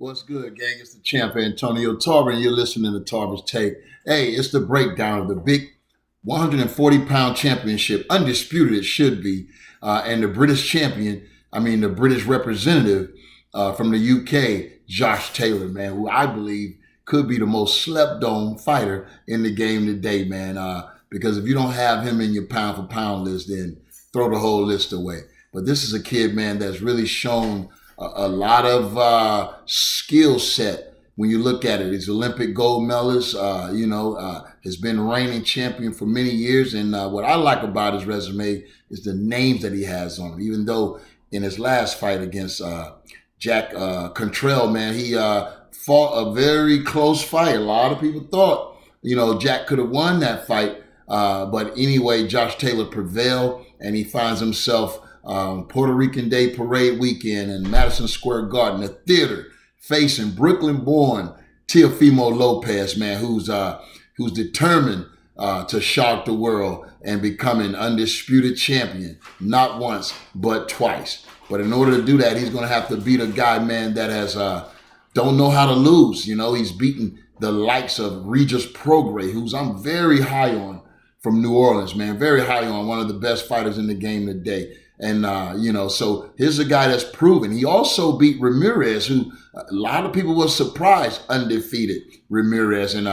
What's good, gang? It's the champ Antonio Tarver, and you're listening to Tarver's Take. Hey, it's the breakdown of the big 140-pound championship, undisputed it should be, and the British champion, the British representative from the UK, Josh Taylor, man, who I believe could be the most slept-on fighter in the game today, man. Because if you don't have him in your pound-for-pound list, then throw the whole list away. But this is a kid, man, that's really shown a lot of skill set when you look at it. He's Olympic gold medalist, has been reigning champion for many years. And what I like about his resume is the names that he has on him. Even though in his last fight against Jack Cantrell, man, he fought a very close fight. A lot of people thought, Jack could have won that fight. But anyway, Josh Taylor prevailed, and he finds himself Puerto Rican Day Parade weekend in Madison Square Garden, a theater, facing Brooklyn-born Teofimo Lopez, man, who's determined to shock the world and become an undisputed champion, not once, but twice. But in order to do that, he's going to have to beat a guy, man, that has don't know how to lose. He's beaten the likes of Regis Prograis, who's I'm very high on from New Orleans, man, very high on, one of the best fighters in the game today. And, so here's a guy that's proven. He also beat Ramirez, who a lot of people were surprised, undefeated Ramirez. And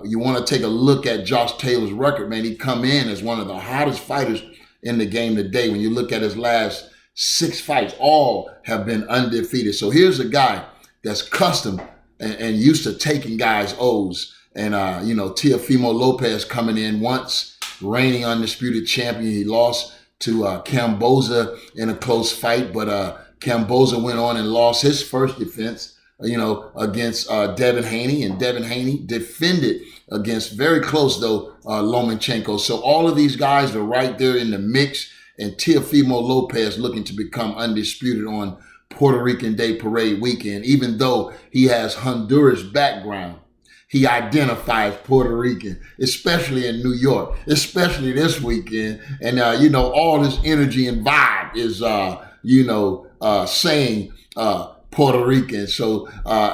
you want to take a look at Josh Taylor's record, man. He come in as one of the hottest fighters in the game today. When you look at his last 6 fights, all have been undefeated. So here's a guy that's custom and used to taking guys' O's. And, Teofimo Lopez coming in once, reigning undisputed champion. He lost to Kamboza in a close fight, but Kamboza went on and lost his first defense, against Devin Haney, and Devin Haney defended against, very close though, Lomachenko. So all of these guys are right there in the mix, and Teofimo Lopez looking to become undisputed on Puerto Rican Day Parade weekend, even though he has Honduras background. He identifies Puerto Rican, especially in New York, especially this weekend. And, all this energy and vibe is, saying Puerto Rican. So,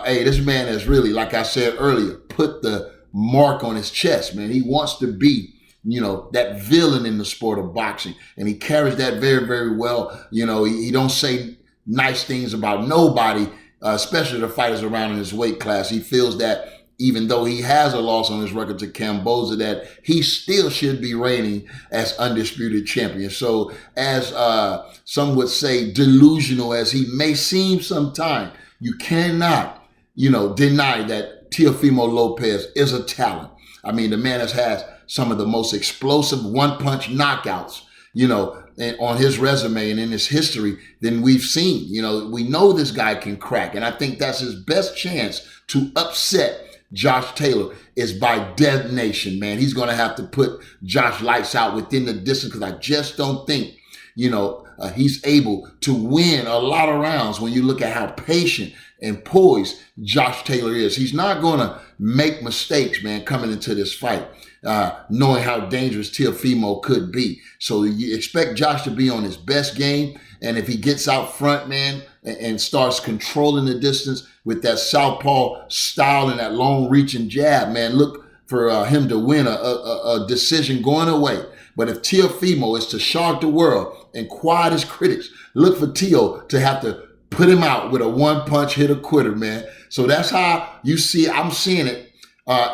this man has really, like I said earlier, put the mark on his chest, man. He wants to be, that villain in the sport of boxing. And he carries that very, very well. He don't say nice things about nobody, especially the fighters around in his weight class. He feels that even though he has a loss on his record to Kamboza, that he still should be reigning as undisputed champion. So as some would say, delusional as he may seem sometime, you cannot, deny that Teofimo Lopez is a talent. The man has had some of the most explosive one-punch knockouts, on his resume and in his history than we've seen. We know this guy can crack, and I think that's his best chance to upset Josh Taylor is by detonation, man. He's going to have to put Josh lights out within the distance, because I just don't think, he's able to win a lot of rounds when you look at how patient and poised Josh Taylor is. He's not going to make mistakes, man, coming into this fight, knowing how dangerous Teofimo could be. So you expect Josh to be on his best game. And if he gets out front, man, and starts controlling the distance with that southpaw style and that long reaching jab, man, look for him to win a decision going away. But if Teofimo is to shock the world and quiet his critics, look for Teo to have to put him out with a one-punch hitter quitter, man. So that's how I'm seeing it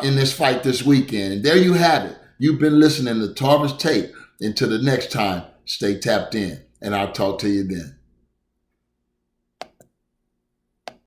in this fight this weekend. And there you have it. You've been listening to Tarver's Take. Until the next time, stay tapped in, and I'll talk to you then.